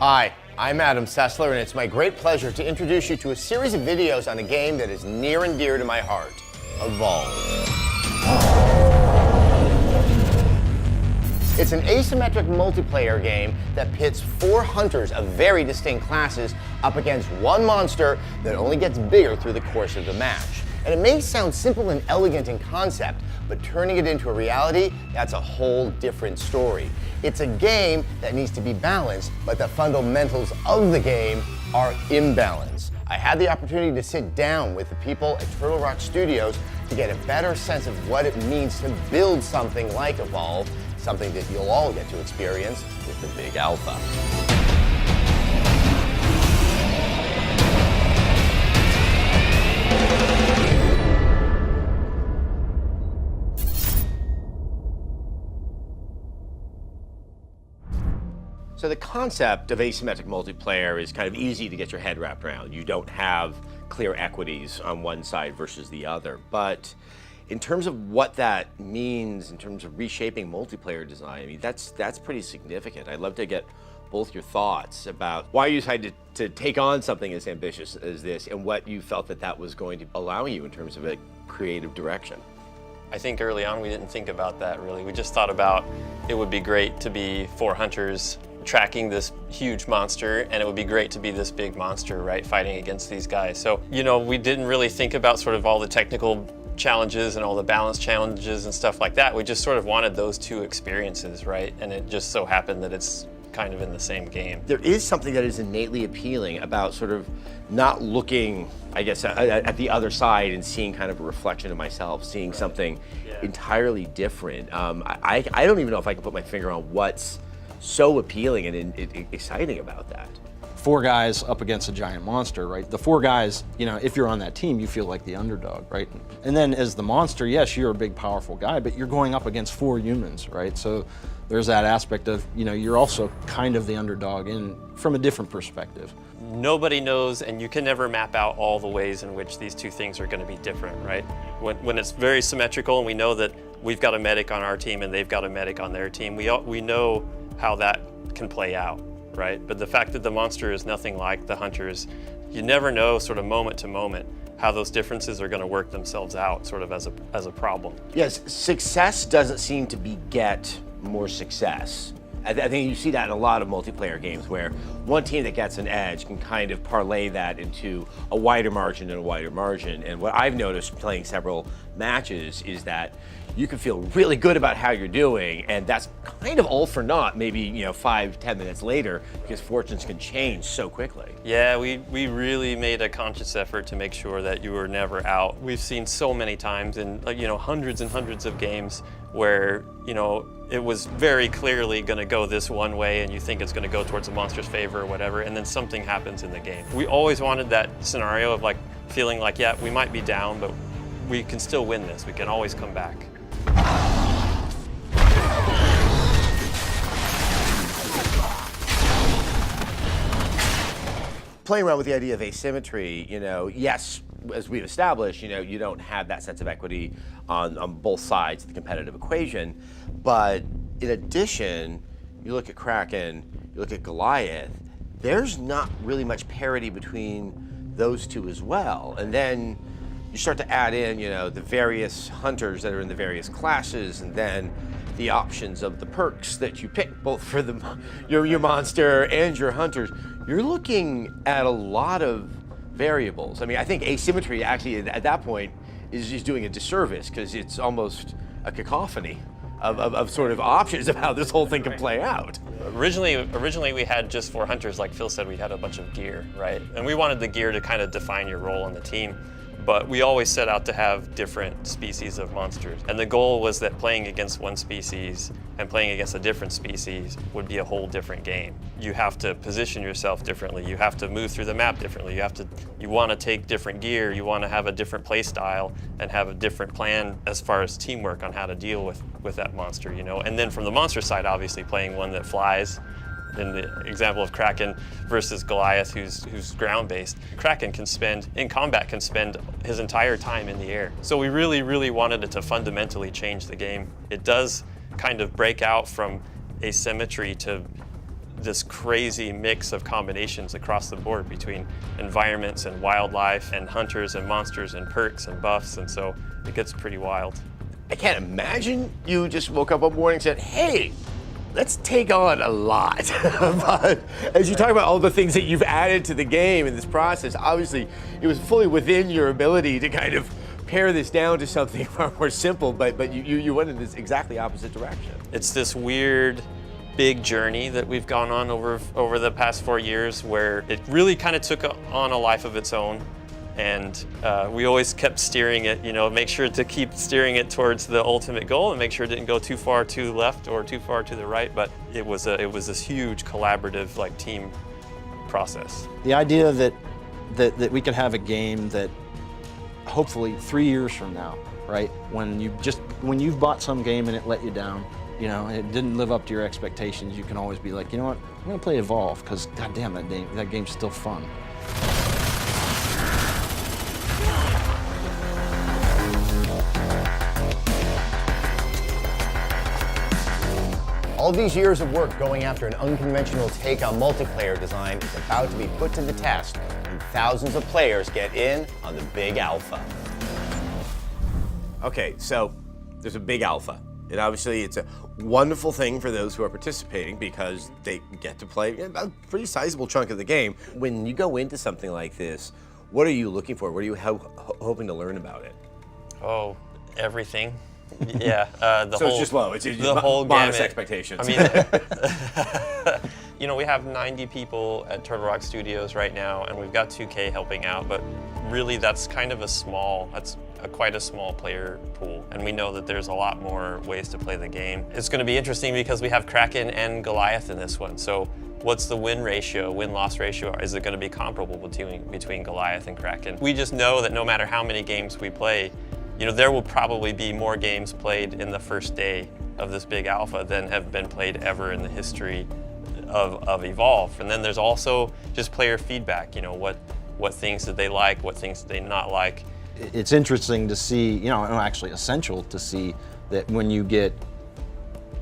Hi, I'm Adam Sessler, and it's my great pleasure to introduce you to a series of videos on a game that is near and dear to my heart, Evolve. It's an asymmetric multiplayer game that pits 4 hunters of very distinct classes up against one monster that only gets bigger through the course of the match. And it may sound simple and elegant in concept, but turning it into a reality, that's a whole different story. It's a game that needs to be balanced, but the fundamentals of the game are imbalanced. I had the opportunity to sit down with the people at Turtle Rock Studios to get a better sense of what it means to build something like Evolve, something that you'll all get to experience with the Big Alpha. So the concept of asymmetric multiplayer is kind of easy to get your head wrapped around. You don't have clear equities on one side versus the other. But in terms of what that means in terms of reshaping multiplayer design, I mean, that's pretty significant. I'd love to get both your thoughts about why you decided to take on something as ambitious as this and what you felt that was going to allow you in terms of a creative direction. I think early on we didn't think about that really. We just thought about it would be great to be 4 hunters tracking this huge monster, and it would be great to be this big monster, right, fighting against these guys. So, you know, we didn't really think about sort of all the technical challenges and all the balance challenges and stuff like that. We just sort of wanted those 2 experiences, right? And it just so happened that it's kind of in the same game. There is something that is innately appealing about sort of not looking, I guess, at the other side and seeing kind of a reflection of myself, seeing something entirely different. I don't even know if I can put my finger on what's so appealing and exciting about that. 4 guys up against a giant monster, right? The 4 guys, you know, if you're on that team, you feel like the underdog, right? And then as the monster, yes, you're a big, powerful guy, but you're going up against 4 humans, right? So there's that aspect of, you know, you're also kind of the underdog from a different perspective. Nobody knows, and you can never map out all the ways in which these 2 things are going to be different, right? When it's very symmetrical and we know that we've got a medic on our team and they've got a medic on their team, we know how that can play out, right? But the fact that the monster is nothing like the hunters, you never know sort of moment to moment how those differences are going to work themselves out sort of as a problem. Yes, success doesn't seem to beget more success. I think you see that in a lot of multiplayer games where one team that gets an edge can kind of parlay that into a wider margin and a wider margin. And what I've noticed playing several matches is that you can feel really good about how you're doing, and that's kind of all for naught, maybe, you know, 5-10 minutes later, because fortunes can change so quickly. Yeah, we really made a conscious effort to make sure that you were never out. We've seen so many times in, you know, hundreds and hundreds of games where, you know, it was very clearly going to go this one way and you think it's going to go towards the monster's favor or whatever, and then something happens in the game. We always wanted that scenario of like feeling like, yeah, we might be down, but we can still win this. We can always come back. Playing around with the idea of asymmetry, you know, yes, as we've established, you know, you don't have that sense of equity on both sides of the competitive equation. But in addition, you look at Kraken, you look at Goliath, there's not really much parity between those 2 as well. And then you start to add in, you know, the various hunters that are in the various classes, and then the options of the perks that you pick, both for your monster and your hunters. You're looking at a lot of variables. I mean, I think asymmetry actually at that point is just doing a disservice because it's almost a cacophony of sort of options of how this whole thing can play out. Originally we had just 4 hunters, like Phil said, we had a bunch of gear, right? And we wanted the gear to kind of define your role on the team. But we always set out to have different species of monsters. And the goal was that playing against one species and playing against a different species would be a whole different game. You have to position yourself differently. You have to move through the map differently. You want to take different gear. You want to have a different play style and have a different plan as far as teamwork on how to deal with that monster, you know? And then from the monster side, obviously playing one that flies. In the example of Kraken versus Goliath, who's ground-based, Kraken in combat can spend his entire time in the air. So we really, really wanted it to fundamentally change the game. It does kind of break out from asymmetry to this crazy mix of combinations across the board between environments and wildlife and hunters and monsters and perks and buffs, and so it gets pretty wild. I can't imagine you just woke up one morning and said, hey, let's take on a lot. But as you talk about all the things that you've added to the game in this process, obviously it was fully within your ability to kind of pare this down to something far more simple, but you went in this exactly opposite direction. It's this weird, big journey that we've gone on over the past 4 years where it really kind of took on a life of its own. And we always kept steering it, make sure to keep steering it towards the ultimate goal and make sure it didn't go too far to the left or too far to the right. But it was this huge collaborative team process. The idea that we could have a game that hopefully 3 years from now, right, when you've bought some game and it let you down, it didn't live up to your expectations, you can always be like, you know what, I'm gonna play Evolve because goddamn that game's still fun. All these years of work going after an unconventional take on multiplayer design is about to be put to the test, and thousands of players get in on the big alpha. Okay, so there's a big alpha. And obviously it's a wonderful thing for those who are participating because they get to play a pretty sizable chunk of the game. When you go into something like this, what are you looking for? What are you hoping to learn about it? Oh, everything. Yeah, so it's just low. It's the whole modest gamut. expectations. I mean, we have 90 people at Turtle Rock Studios right now, and we've got 2K helping out. But really, that's kind of quite a small player pool, and we know that there's a lot more ways to play the game. It's going to be interesting because we have Kraken and Goliath in this one. So, what's the win-loss ratio? Is it going to be comparable between Goliath and Kraken? We just know that no matter how many games we play, there will probably be more games played in the first day of this big alpha than have been played ever in the history of Evolve. And then there's also just player feedback, what things did they like, what things did they not like. It's interesting to see, actually essential to see that when you get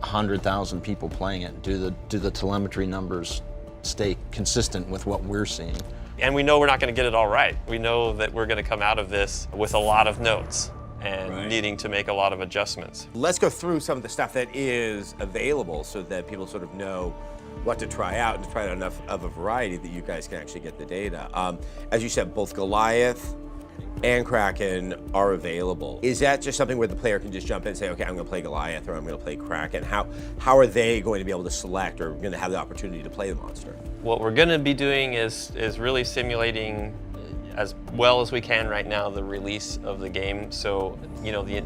100,000 people playing it, do the telemetry numbers stay consistent with what we're seeing? And we know we're not going to get it all right. We know that we're going to come out of this with a lot of notes and needing to make a lot of adjustments. Let's go through some of the stuff that is available so that people sort of know what to try out and to try out enough of a variety that you guys can actually get the data. As you said, both Goliath and Kraken are available. Is that just something where the player can just jump in and say, okay, I'm going to play Goliath or I'm going to play Kraken? How are they going to be able to select or going to have the opportunity to play the monster? What we're going to be doing is really simulating as well as we can right now the release of the game. So,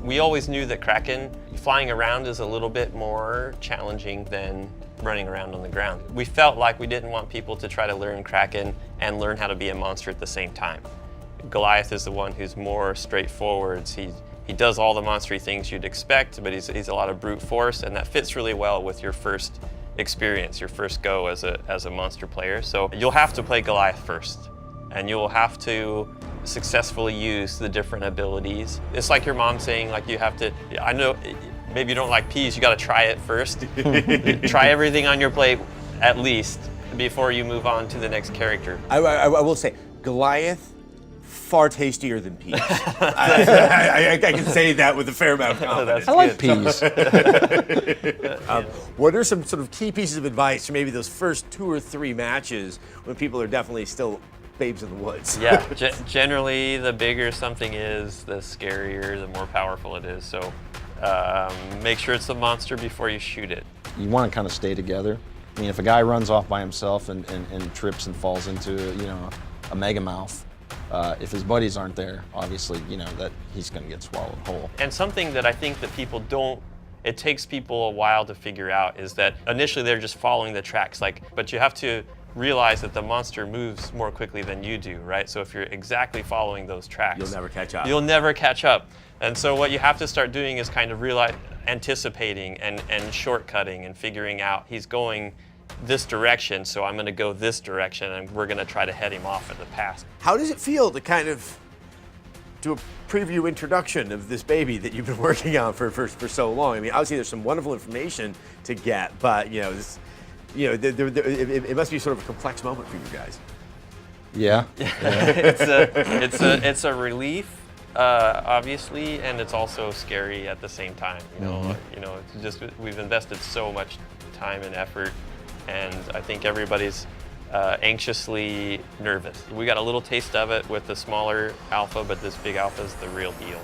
we always knew that Kraken flying around is a little bit more challenging than running around on the ground. We felt like we didn't want people to try to learn Kraken and learn how to be a monster at the same time. Goliath is the one who's more straightforward. He does all the monstery things you'd expect, but he's a lot of brute force, and that fits really well with your first experience, your first go as a monster player. So you'll have to play Goliath first, and you'll have to successfully use the different abilities. It's like your mom saying, you have to, I know maybe you don't like peas, you gotta try it first. Try everything on your plate at least before you move on to the next character. I will say, Goliath, far tastier than peas. I can say that with a fair amount of confidence. I like peas. What are some sort of key pieces of advice for maybe those first 2 or 3 matches when people are definitely still babes in the woods? Yeah, generally the bigger something is, the scarier, the more powerful it is. So make sure it's a monster before you shoot it. You want to kind of stay together. I mean, if a guy runs off by himself and trips and falls into a mega mouth, if his buddies aren't there, obviously, that he's going to get swallowed whole. And something that I think that people don't, it takes people a while to figure out is that initially they're just following the tracks, but you have to realize that the monster moves more quickly than you do, right? So if you're exactly following those tracks, you'll never catch up. You'll never catch up. And so what you have to start doing is kind of anticipating and shortcutting and figuring out he's going this direction, so I'm going to go this direction, and we're going to try to head him off at the pass. How does it feel to kind of do a preview introduction of this baby that you've been working on for so long? I mean, obviously there's some wonderful information to get, but You know, it must be sort of a complex moment for you guys. Yeah. It's a relief, obviously, and it's also scary at the same time. You know, it's just we've invested so much time and effort, and I think everybody's anxiously nervous. We got a little taste of it with the smaller alpha, but this big alpha is the real deal.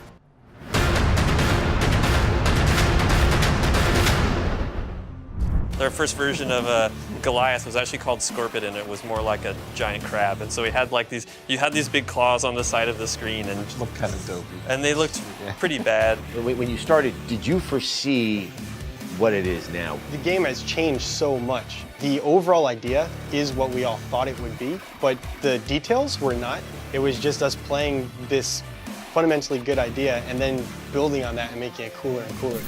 Our first version of Goliath was actually called Scorpion, and it was more like a giant crab. And so we had like these, you had these big claws on the side of the screen, and Looked kind of dopey. and they looked pretty bad. When you started, did you foresee what it is now? The game has changed so much. The overall idea is what we all thought it would be, but the details were not. It was just us playing this fundamentally good idea and then building on that and making it cooler and cooler.